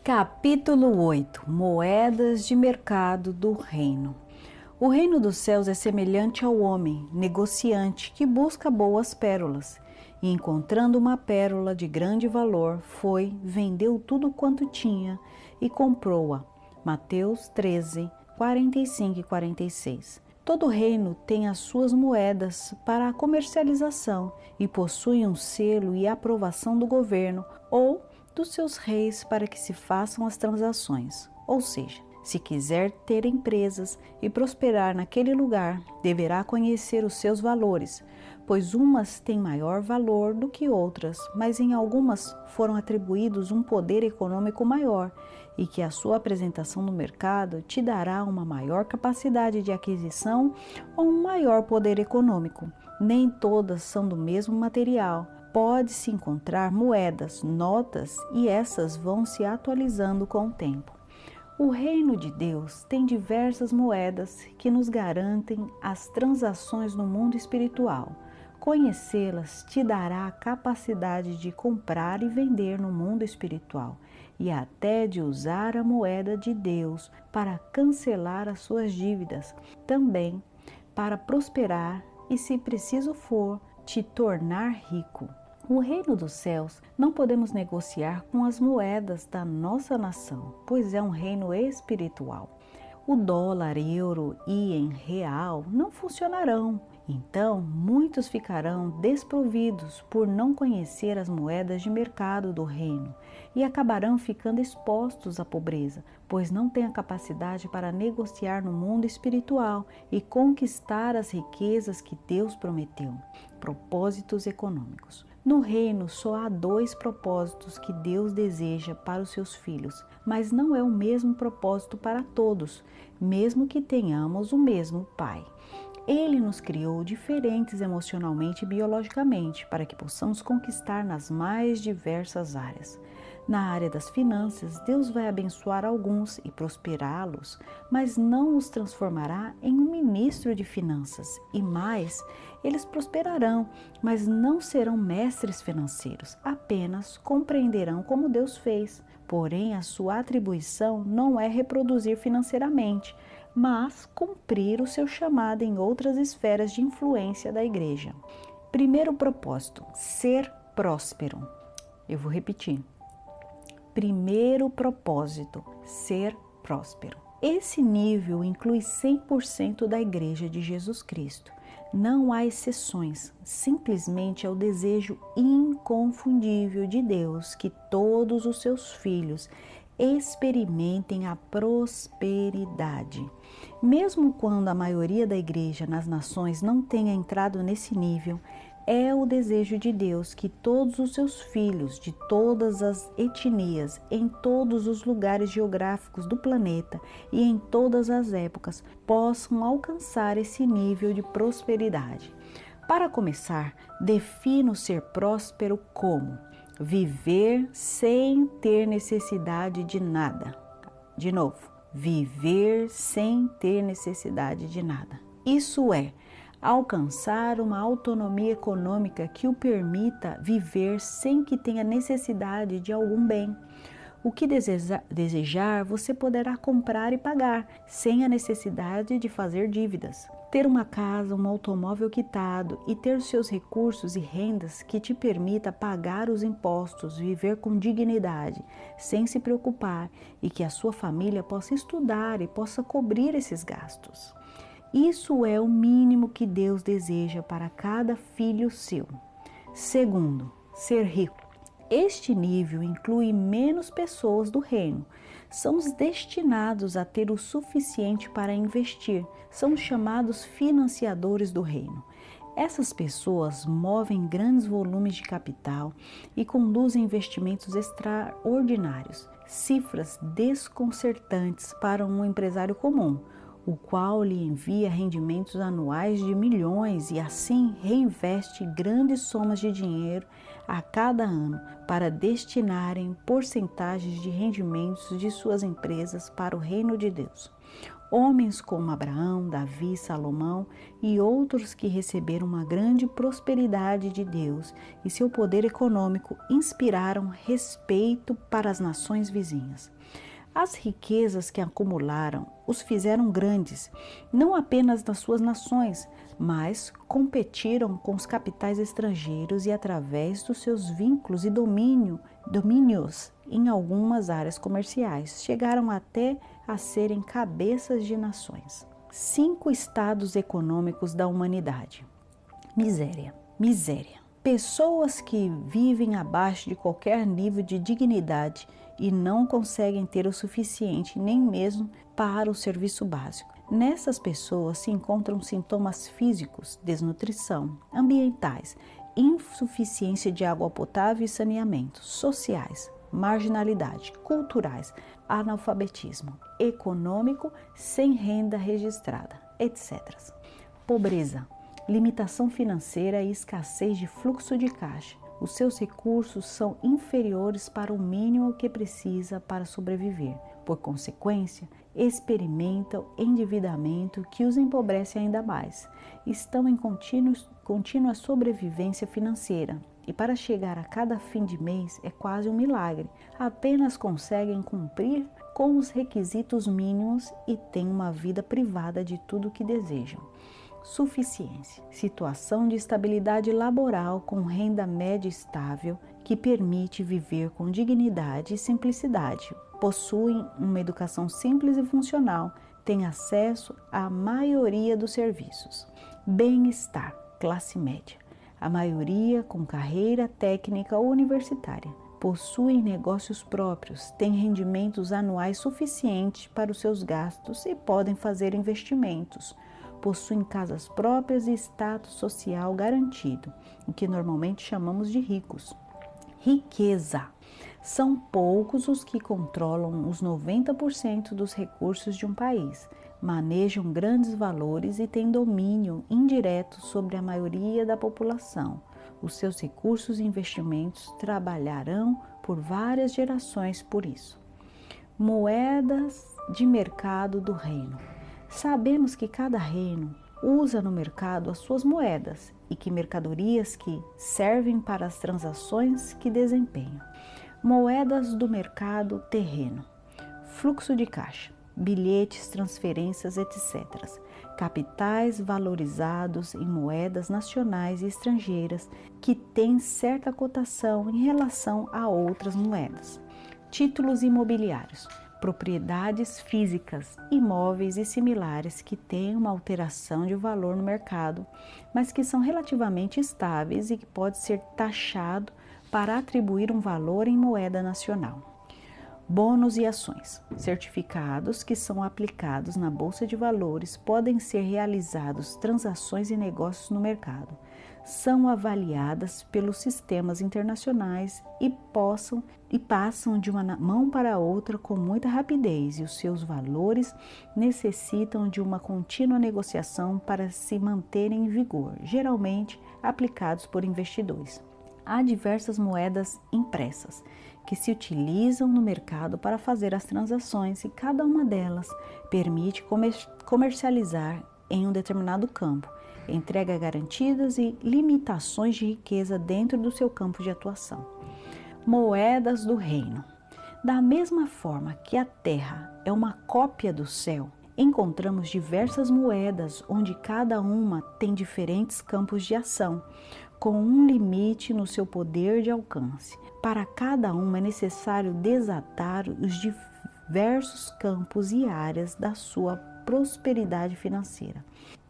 Capítulo 8. Moedas de mercado do reino. O reino dos céus é semelhante ao homem, negociante, que busca boas pérolas. E encontrando uma pérola de grande valor, foi, vendeu tudo quanto tinha e comprou-a. Mateus 13, 45 e 46. Todo reino tem as suas moedas para a comercialização e possui um selo e aprovação do governo ou dos seus reis para que se façam as transações. Ou seja, se quiser ter empresas e prosperar naquele lugar, deverá conhecer os seus valores, pois umas têm maior valor do que outras, mas em algumas foram atribuídos um poder econômico maior e que a sua apresentação no mercado te dará uma maior capacidade de aquisição ou um maior poder econômico. Nem todas são do mesmo material. Pode-se encontrar moedas, notas, e essas vão se atualizando com o tempo. O reino de Deus tem diversas moedas que nos garantem as transações no mundo espiritual. Conhecê-las te dará a capacidade de comprar e vender no mundo espiritual e até de usar a moeda de Deus para cancelar as suas dívidas, também para prosperar e, se preciso for, te tornar rico. O reino dos céus não podemos negociar com as moedas da nossa nação, pois é um reino espiritual. O dólar, euro, ien, real não funcionarão. Então, muitos ficarão desprovidos por não conhecer as moedas de mercado do reino e acabarão ficando expostos à pobreza, pois não têm a capacidade para negociar no mundo espiritual e conquistar as riquezas que Deus prometeu. Propósitos econômicos. No reino só há 2 propósitos que Deus deseja para os seus filhos, mas não é o mesmo propósito para todos, mesmo que tenhamos o mesmo Pai. Ele nos criou diferentes emocionalmente e biologicamente para que possamos conquistar nas mais diversas áreas. Na área das finanças, Deus vai abençoar alguns e prosperá-los, mas não os transformará em um ministro de finanças. E mais, eles prosperarão, mas não serão mestres financeiros, apenas compreenderão como Deus fez. Porém, a sua atribuição não é reproduzir financeiramente, mas cumprir o seu chamado em outras esferas de influência da igreja. Primeiro propósito, ser próspero. Eu vou repetir. Primeiro propósito, ser próspero. Esse nível inclui 100% da Igreja de Jesus Cristo. Não há exceções, simplesmente é o desejo inconfundível de Deus que todos os seus filhos experimentem a prosperidade. Mesmo quando a maioria da igreja nas nações não tenha entrado nesse nível, é o desejo de Deus que todos os seus filhos, de todas as etnias, em todos os lugares geográficos do planeta e em todas as épocas, possam alcançar esse nível de prosperidade. Para começar, defina o ser próspero como viver sem ter necessidade de nada. De novo, viver sem ter necessidade de nada. Isso é, alcançar uma autonomia econômica que o permita viver sem que tenha necessidade de algum bem. O que desejar, você poderá comprar e pagar, sem a necessidade de fazer dívidas. Ter uma casa, um automóvel quitado e ter seus recursos e rendas que te permita pagar os impostos, viver com dignidade, sem se preocupar e que a sua família possa estudar e possa cobrir esses gastos. Isso é o mínimo que Deus deseja para cada filho seu. Segundo, ser rico. Este nível inclui menos pessoas do reino. São os destinados a ter o suficiente para investir. São os chamados financiadores do reino. Essas pessoas movem grandes volumes de capital e conduzem investimentos extraordinários, cifras desconcertantes para um empresário comum, o qual lhe envia rendimentos anuais de milhões e assim reinveste grandes somas de dinheiro a cada ano para destinarem porcentagens de rendimentos de suas empresas para o reino de Deus. Homens como Abraão, Davi, Salomão e outros que receberam uma grande prosperidade de Deus e seu poder econômico inspiraram respeito para as nações vizinhas. As riquezas que acumularam os fizeram grandes, não apenas nas suas nações, mas competiram com os capitais estrangeiros e através dos seus vínculos e domínios em algumas áreas comerciais, chegaram até a serem cabeças de nações. 5 estados econômicos da humanidade. Miséria. Pessoas que vivem abaixo de qualquer nível de dignidade e não conseguem ter o suficiente nem mesmo para o serviço básico. Nessas pessoas se encontram sintomas físicos, desnutrição, ambientais, insuficiência de água potável e saneamento, sociais, marginalidade, culturais, analfabetismo, econômico, sem renda registrada, etc. Pobreza, limitação financeira e escassez de fluxo de caixa. Os seus recursos são inferiores para o mínimo que precisa para sobreviver. Por consequência, experimentam endividamento que os empobrece ainda mais. Estão em contínua sobrevivência financeira e para chegar a cada fim de mês é quase um milagre. Apenas conseguem cumprir com os requisitos mínimos e têm uma vida privada de tudo o que desejam. Suficiência, situação de estabilidade laboral com renda média estável que permite viver com dignidade e simplicidade. Possuem uma educação simples e funcional, têm acesso à maioria dos serviços. Bem-estar, classe média, a maioria com carreira técnica ou universitária. Possuem negócios próprios, têm rendimentos anuais suficientes para os seus gastos e podem fazer investimentos. Possuem casas próprias e status social garantido, o que normalmente chamamos de ricos. Riqueza. São poucos os que controlam os 90% dos recursos de um país, manejam grandes valores e têm domínio indireto sobre a maioria da população. Os seus recursos e investimentos trabalharão por várias gerações por isso. Moedas de mercado do reino. Sabemos que cada reino usa no mercado as suas moedas e que mercadorias que servem para as transações que desempenham. Moedas do mercado terreno, fluxo de caixa, bilhetes, transferências, etc. Capitais valorizados em moedas nacionais e estrangeiras que têm certa cotação em relação a outras moedas. Títulos imobiliários, propriedades físicas, imóveis e similares que têm uma alteração de valor no mercado, mas que são relativamente estáveis e que pode ser taxado para atribuir um valor em moeda nacional. Bônus e ações. Certificados que são aplicados na Bolsa de Valores podem ser realizados transações e negócios no mercado. São avaliadas pelos sistemas internacionais e passam de uma mão para outra com muita rapidez e os seus valores necessitam de uma contínua negociação para se manterem em vigor, geralmente aplicados por investidores. Há diversas moedas impressas que se utilizam no mercado para fazer as transações e cada uma delas permite comercializar em um determinado campo, entrega garantidas e limitações de riqueza dentro do seu campo de atuação. Moedas do reino. Da mesma forma que a terra é uma cópia do céu, encontramos diversas moedas onde cada uma tem diferentes campos de ação, com um limite no seu poder de alcance. Para cada uma é necessário desatar os diversos campos e áreas da sua prosperidade financeira.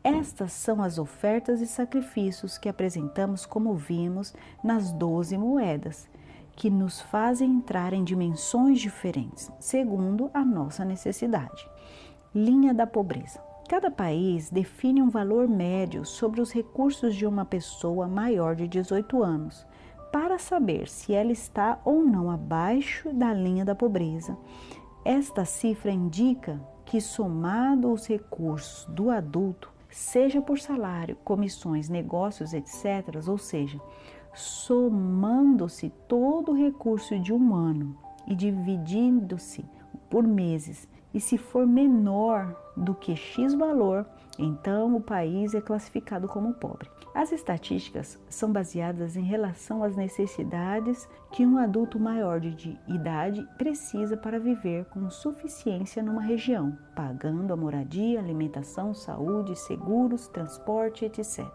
Estas são as ofertas e sacrifícios que apresentamos como vimos nas 12 moedas, que nos fazem entrar em dimensões diferentes, segundo a nossa necessidade. Linha da pobreza. Cada país define um valor médio sobre os recursos de uma pessoa maior de 18 anos, para saber se ela está ou não abaixo da linha da pobreza. Esta cifra indica que, somado os recursos do adulto, seja por salário, comissões, negócios, etc., ou seja, somando-se todo o recurso de um ano e dividindo-se por meses, e se for menor do que X valor, então o país é classificado como pobre. As estatísticas são baseadas em relação às necessidades que um adulto maior de idade precisa para viver com suficiência numa região, pagando a moradia, alimentação, saúde, seguros, transporte, etc.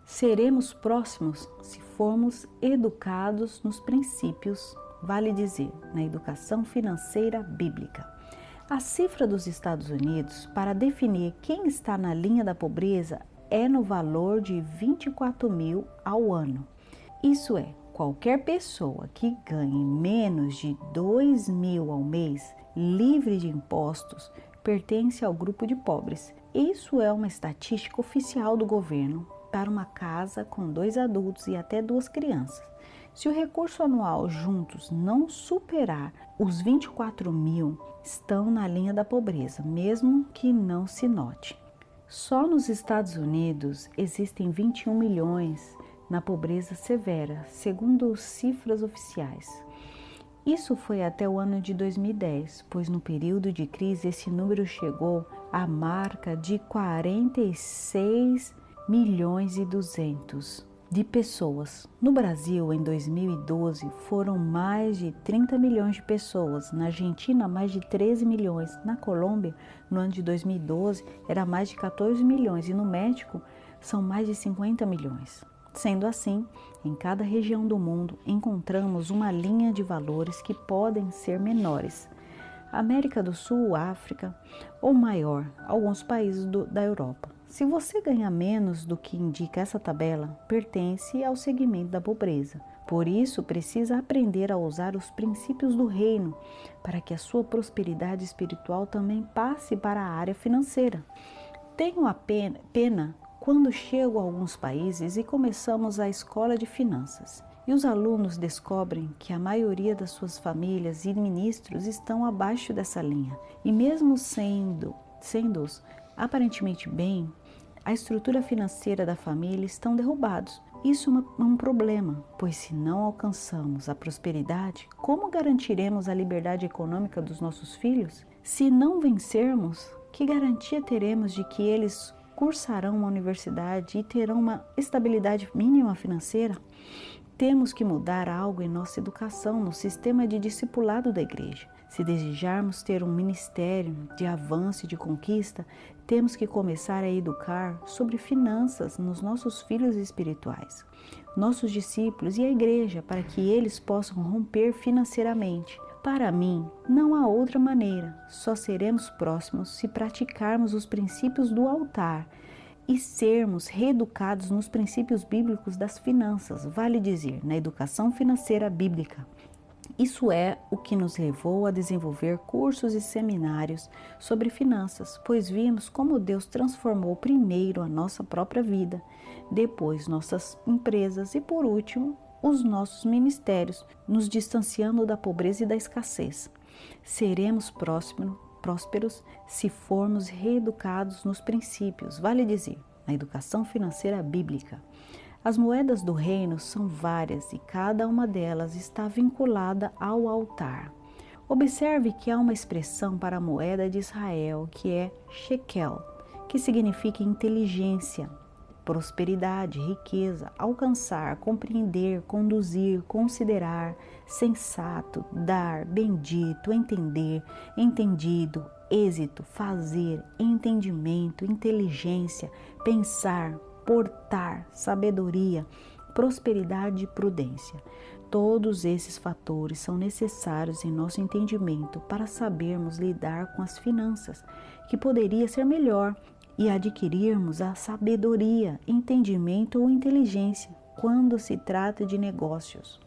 Seremos próximos se formos educados nos princípios, vale dizer, na educação financeira bíblica. A cifra dos Estados Unidos para definir quem está na linha da pobreza é no valor de 24 mil ao ano. Isso é, qualquer pessoa que ganhe menos de 2 mil ao mês, livre de impostos, pertence ao grupo de pobres. Isso é uma estatística oficial do governo para uma casa com 2 adultos e até 2 crianças. Se o recurso anual juntos não superar os 24 mil, estão na linha da pobreza, mesmo que não se note. Só nos Estados Unidos existem 21 milhões na pobreza severa, segundo cifras oficiais. Isso foi até o ano de 2010, pois no período de crise esse número chegou à marca de 46 milhões e 200 de pessoas. No Brasil, em 2012, foram mais de 30 milhões de pessoas. Na Argentina, mais de 13 milhões. Na Colômbia, no ano de 2012, era mais de 14 milhões. E no México, são mais de 50 milhões. Sendo assim, em cada região do mundo, encontramos uma linha de valores que podem ser menores. América do Sul, África ou maior, alguns países da Europa. Se você ganha menos do que indica essa tabela, pertence ao segmento da pobreza. Por isso, precisa aprender a usar os princípios do reino para que a sua prosperidade espiritual também passe para a área financeira. Tenho a pena quando chego a alguns países e começamos a escola de finanças. E os alunos descobrem que a maioria das suas famílias e ministros estão abaixo dessa linha. E mesmo sendo-os aparentemente bem, a estrutura financeira da família estão derrubados. Isso é um problema, pois se não alcançamos a prosperidade, como garantiremos a liberdade econômica dos nossos filhos? Se não vencermos, que garantia teremos de que eles cursarão uma universidade e terão uma estabilidade mínima financeira? Temos que mudar algo em nossa educação, no sistema de discipulado da igreja. Se desejarmos ter um ministério de avanço e de conquista, temos que começar a educar sobre finanças nos nossos filhos espirituais, nossos discípulos e a igreja, para que eles possam romper financeiramente. Para mim, não há outra maneira, só seremos próximos se praticarmos os princípios do altar e sermos reeducados nos princípios bíblicos das finanças, vale dizer, na educação financeira bíblica. Isso é o que nos levou a desenvolver cursos e seminários sobre finanças, pois vimos como Deus transformou primeiro a nossa própria vida, depois nossas empresas e, por último, os nossos ministérios, nos distanciando da pobreza e da escassez. Seremos prósperos se formos reeducados nos princípios, vale dizer, na educação financeira bíblica. As moedas do reino são várias e cada uma delas está vinculada ao altar. Observe que há uma expressão para a moeda de Israel que é shekel, que significa inteligência, prosperidade, riqueza, alcançar, compreender, conduzir, considerar, sensato, dar, bendito, entender, entendido, êxito, fazer, entendimento, inteligência, pensar, portar, sabedoria, prosperidade e prudência. Todos esses fatores são necessários em nosso entendimento para sabermos lidar com as finanças, que poderia ser melhor, e adquirirmos a sabedoria, entendimento ou inteligência quando se trata de negócios.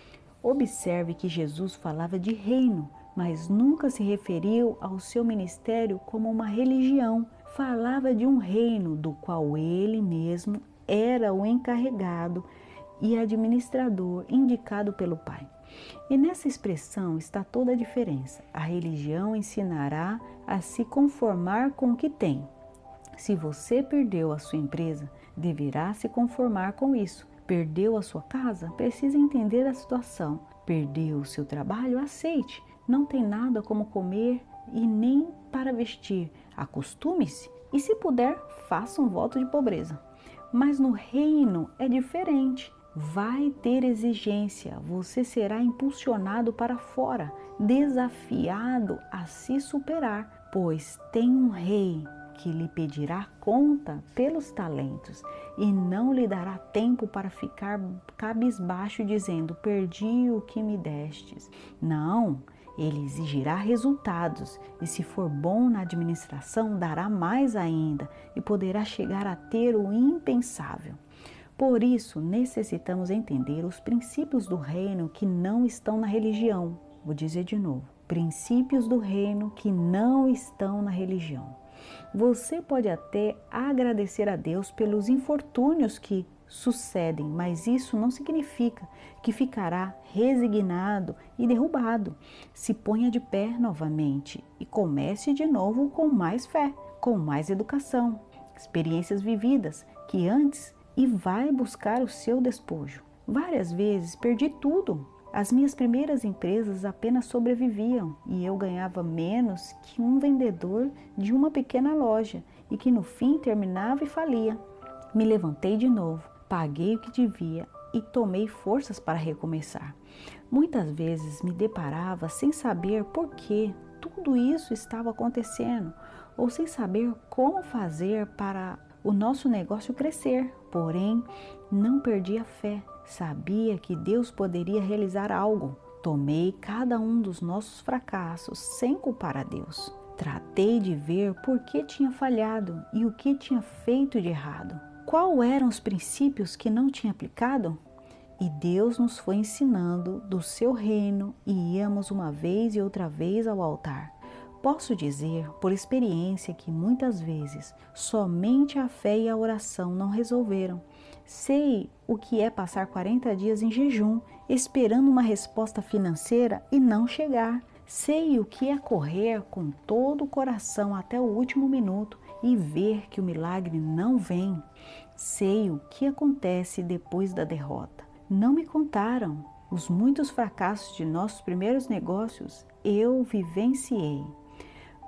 Observe que Jesus falava de reino, mas nunca se referiu ao seu ministério como uma religião. Falava de um reino do qual ele mesmo era o encarregado e administrador indicado pelo Pai. E nessa expressão está toda a diferença. A religião ensinará a se conformar com o que tem. Se você perdeu a sua empresa, deverá se conformar com isso. Perdeu a sua casa? Precisa entender a situação. Perdeu o seu trabalho? Aceite. não tem nada como comer e nem para vestir. Acostume-se e, se puder, faça um voto de pobreza. Mas no reino é diferente. Vai ter exigência, você será impulsionado para fora, desafiado a se superar, pois tem um rei que lhe pedirá conta pelos talentos e não lhe dará tempo para ficar cabisbaixo dizendo: perdi o que me destes. Não, ele exigirá resultados e, se for bom na administração, dará mais ainda e poderá chegar a ter o impensável. Por isso, necessitamos entender os princípios do reino que não estão na religião. Vou dizer de novo: princípios do reino que não estão na religião. Você pode até agradecer a Deus pelos infortúnios que sucedem, mas isso não significa que ficará resignado e derrubado. Se ponha de pé novamente e comece de novo com mais fé, com mais educação, experiências vividas que antes, e vai buscar o seu despojo. Várias vezes perdi tudo. As minhas primeiras empresas apenas sobreviviam e eu ganhava menos que um vendedor de uma pequena loja e que no fim terminava e falia. Me levantei de novo, paguei o que devia e tomei forças para recomeçar. Muitas vezes me deparava sem saber por que tudo isso estava acontecendo ou sem saber como fazer para o nosso negócio crescer. Porém, não perdi a fé. Sabia que Deus poderia realizar algo. Tomei cada um dos nossos fracassos sem culpar a Deus. Tratei de ver por que tinha falhado e o que tinha feito de errado. Quais eram os princípios que não tinha aplicado? E Deus nos foi ensinando do seu reino e íamos uma vez e outra vez ao altar. Posso dizer por experiência que muitas vezes somente a fé e a oração não resolveram. Sei o que é passar 40 dias em jejum, esperando uma resposta financeira e não chegar. Sei o que é correr com todo o coração até o último minuto e ver que o milagre não vem. Sei o que acontece depois da derrota. Não me contaram os muitos fracassos de nossos primeiros negócios. Eu vivenciei.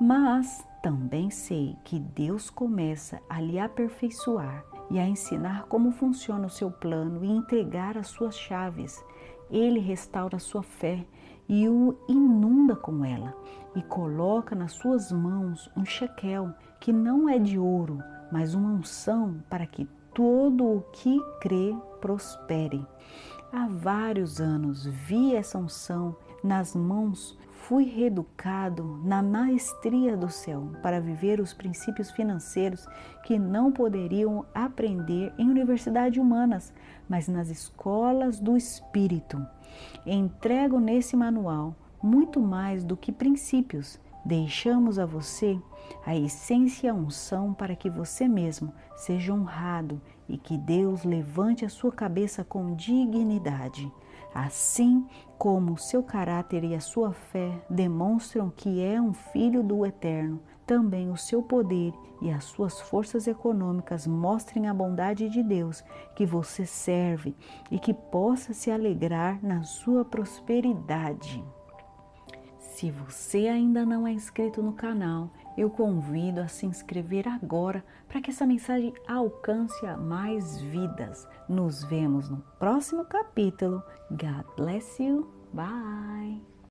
Mas também sei que Deus começa a lhe aperfeiçoar e a ensinar como funciona o seu plano e entregar as suas chaves. Ele restaura a sua fé e o inunda com ela e coloca nas suas mãos um shekel que não é de ouro, mas uma unção para que todo o que crê prospere. Há vários anos vi essa unção nas mãos. Fui reeducado na maestria do céu para viver os princípios financeiros que não poderiam aprender em universidades humanas, mas nas escolas do Espírito. Entrego nesse manual muito mais do que princípios. Deixamos a você a essência e a unção para que você mesmo seja honrado e que Deus levante a sua cabeça com dignidade. Assim como o seu caráter e a sua fé demonstram que é um filho do Eterno, também o seu poder e as suas forças econômicas mostrem a bondade de Deus que você serve e que possa se alegrar na sua prosperidade. Se você ainda não é inscrito no canal, eu convido a se inscrever agora para que essa mensagem alcance a mais vidas. Nos vemos no próximo capítulo. God bless you. Bye.